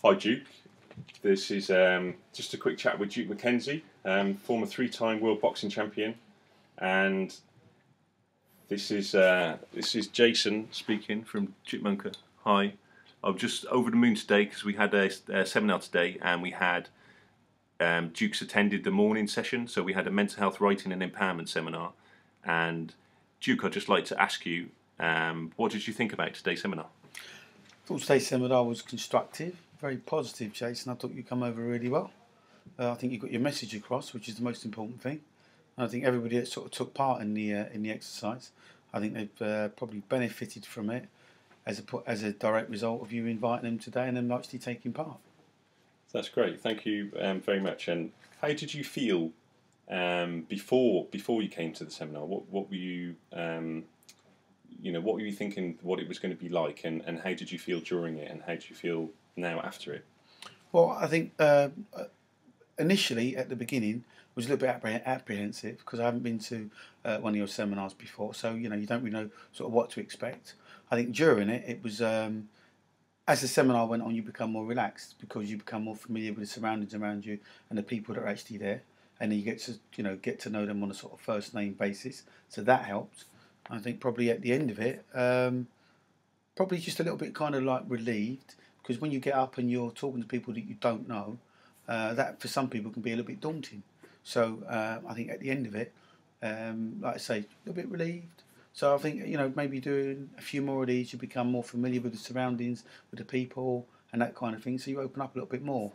Hi Duke, this is just a quick chat with Duke McKenzie, former 3-time world boxing champion, and this is Jason speaking from Chipmunka. Hi, I'm just over the moon today because we had a seminar today, and we had Duke's attended the morning session, so we had a mental health writing and empowerment seminar. And Duke, I'd just like to ask you, what did you think about today's seminar? I thought today's seminar was constructive, very positive, Jason. I thought you come over really well. I think you got your message across, which is the most important thing. And I think everybody that sort of took part in the exercise, I think they've probably benefited from it as a direct result of you inviting them today and them actually taking part. That's great. Thank you very much. And how did you feel before you came to the seminar? What were you what were you thinking? What it was going to be like, and how did you feel during it, and how do you feel now after it? Well, I think initially at the beginning was a little bit apprehensive because I haven't been to one of your seminars before, so you don't really know sort of what to expect. I think during it was as the seminar went on, you become more relaxed because you become more familiar with the surroundings around you and the people that are actually there, and then you get to know them on a sort of first name basis. So that helped. I think probably at the end of it, probably just a little bit kind of like relieved, because when you get up and you're talking to people that you don't know, that for some people can be a little bit daunting. So I think at the end of it, like I say, a little bit relieved. So I think maybe doing a few more of these, you become more familiar with the surroundings, with the people, and that kind of thing. So you open up a little bit more.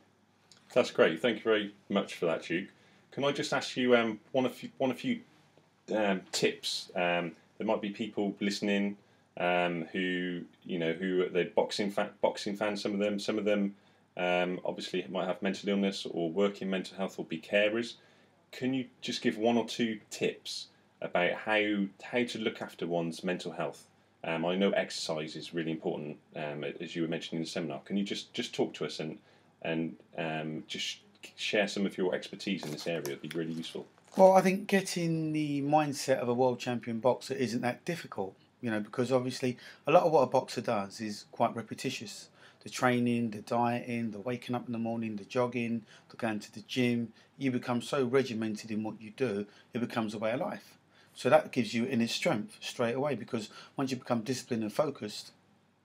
That's great. Thank you very much for that, Duke. Can I just ask you one of few tips? There might be people listening who they're boxing fans. Some of them obviously might have mental illness or work in mental health or be carers. Can you just give one or two tips about how to look after one's mental health? I know exercise is really important, as you were mentioning in the seminar. Can you just talk to us and just share some of your expertise in this area? It'd be really useful. Well, I think getting the mindset of a world champion boxer isn't that difficult, because obviously a lot of what a boxer does is quite repetitious. The training, the dieting, the waking up in the morning, the jogging, the going to the gym. You become so regimented in what you do, it becomes a way of life. So that gives you inner strength straight away, because once you become disciplined and focused,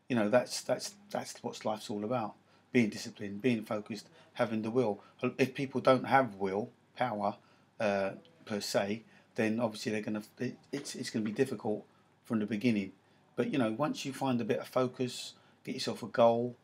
that's what life's all about. Being disciplined, being focused, having the will. If people don't have will power, per se, then obviously it's going to be difficult from the beginning. But once you find a bit of focus, get yourself a goal,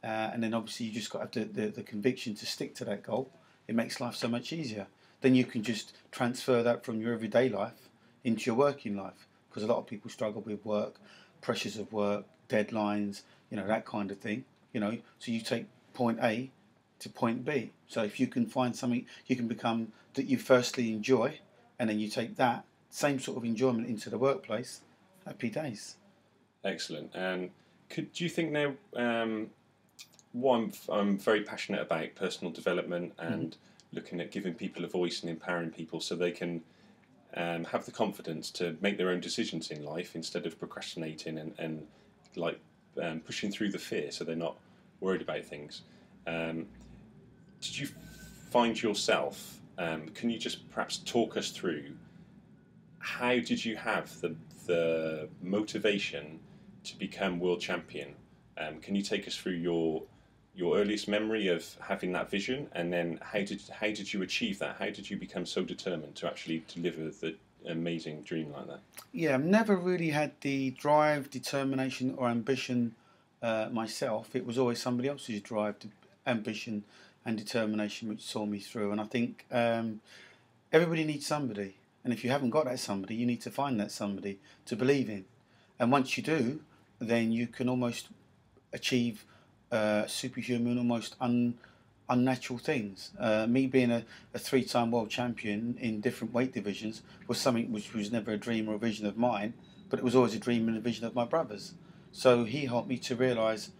and then obviously you just got to have the conviction to stick to that goal. It makes life so much easier. Then you can just transfer that from your everyday life into your working life, because a lot of people struggle with work, pressures of work, deadlines, that kind of thing. So you take point A to point B. So if you can find something you can become that you firstly enjoy, and then you take that same sort of enjoyment into the workplace, happy days. Excellent. And do you think now, I'm very passionate about personal development and looking at giving people a voice and empowering people so they can have the confidence to make their own decisions in life instead of procrastinating and pushing through the fear, so they're not worried about things. Did you find yourself, can you just perhaps talk us through how did you have the motivation to become world champion? Can you take us through your earliest memory of having that vision, and then how did you achieve that? How did you become so determined to actually deliver the amazing dream like that? Yeah, I've never really had the drive, determination or ambition myself. It was always somebody else's drive, ambition and determination which saw me through. And I think everybody needs somebody, and if you haven't got that somebody, you need to find that somebody to believe in. And once you do, then you can almost achieve superhuman, almost unnatural things. Me being a 3-time world champion in different weight divisions was something which was never a dream or a vision of mine, but it was always a dream and a vision of my brother's. So he helped me to realise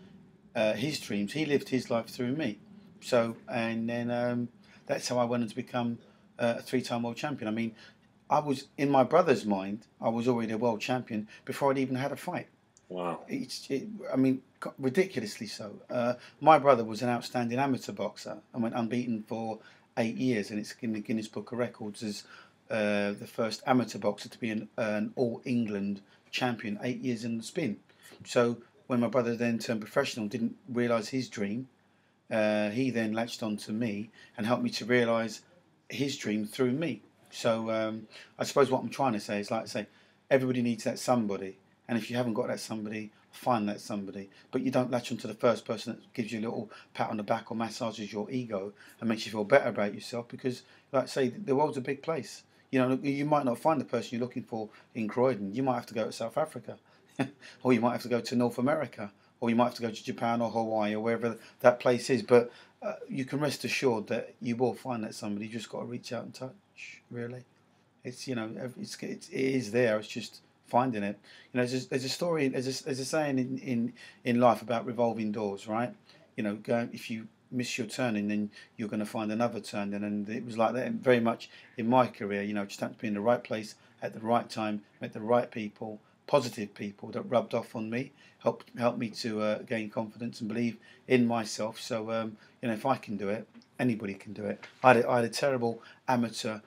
his dreams. He lived his life through me. So, and then that's how I went on to become a 3-time world champion. I mean, I was, in my brother's mind, I was already a world champion before I'd even had a fight. Wow. I mean, ridiculously so. My brother was an outstanding amateur boxer and went unbeaten for 8 years, and it's in the Guinness Book of Records as the first amateur boxer to be an All England champion, 8 years in the spin. So when my brother then turned professional, didn't realise his dream, he then latched on to me and helped me to realise his dream through me. So I suppose what I'm trying to say is, like I say, everybody needs that somebody. And if you haven't got that somebody, find that somebody. But you don't latch onto the first person that gives you a little pat on the back or massages your ego and makes you feel better about yourself. Because, like I say, the world's a big place. You know, you might not find the person you're looking for in Croydon. You might have to go to South Africa, or you might have to go to North America, or you might have to go to Japan or Hawaii or wherever that place is. But you can rest assured that you will find that somebody. You just got to reach out and touch. Really, it's, you know, it is there. It's just finding it. You know, there's a story, there's a saying in life about revolving doors, right? You know, if you miss your turning, then you're going to find another turning, and it was like that very much in my career. You know, just had to be in the right place at the right time, met the right people, positive people that rubbed off on me, helped me to gain confidence and believe in myself. So you know, if I can do it, anybody can do it. I had a terrible amateur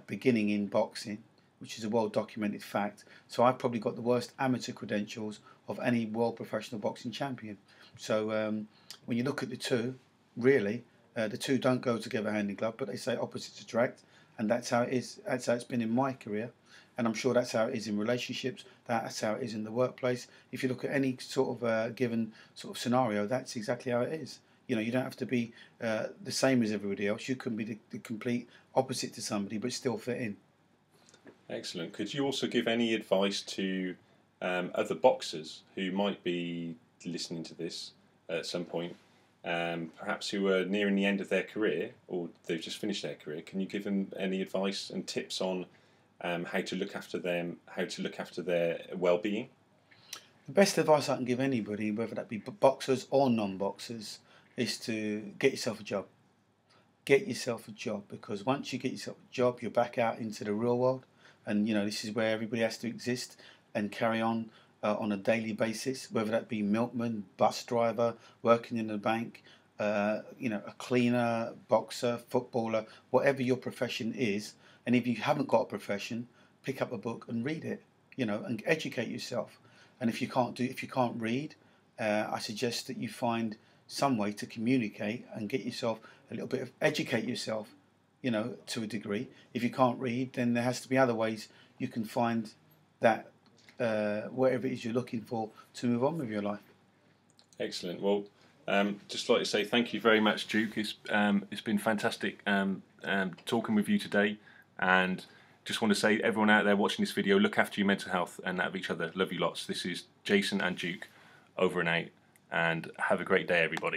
beginning in boxing, which is a well-documented fact. So I've probably got the worst amateur credentials of any world professional boxing champion. So when you look at the two, really, the two don't go together hand in glove, but they say opposites attract, and that's how it is. That's how it's been in my career, and I'm sure that's how it is in relationships. That's how it is in the workplace. If you look at any sort of given sort of scenario, that's exactly how it is. You know, you don't have to be the same as everybody else. You can be the complete opposite to somebody, but still fit in. Excellent. Could you also give any advice to other boxers who might be listening to this at some point, perhaps who are nearing the end of their career or they've just finished their career? Can you give them any advice and tips on how to look after them, how to look after their well-being? The best advice I can give anybody, whether that be boxers or non-boxers, is to get yourself a job. Get yourself a job, because once you get yourself a job, you're back out into the real world. And, you know, this is where everybody has to exist and carry on a daily basis, whether that be milkman, bus driver, working in a bank, you know, a cleaner, boxer, footballer, whatever your profession is. And if you haven't got a profession, pick up a book and read it, you know, and educate yourself. And if you can't read, I suggest that you find some way to communicate and get yourself a little bit of, educate yourself, you know, to a degree. If you can't read, then there has to be other ways you can find that whatever it is you're looking for to move on with your life. Excellent. Well, just like to say thank you very much, Duke. It's been fantastic talking with you today, and just want to say, everyone out there watching this video, look after your mental health and that of each other. Love you lots. This is Jason and Duke, over and out, and have a great day, everybody.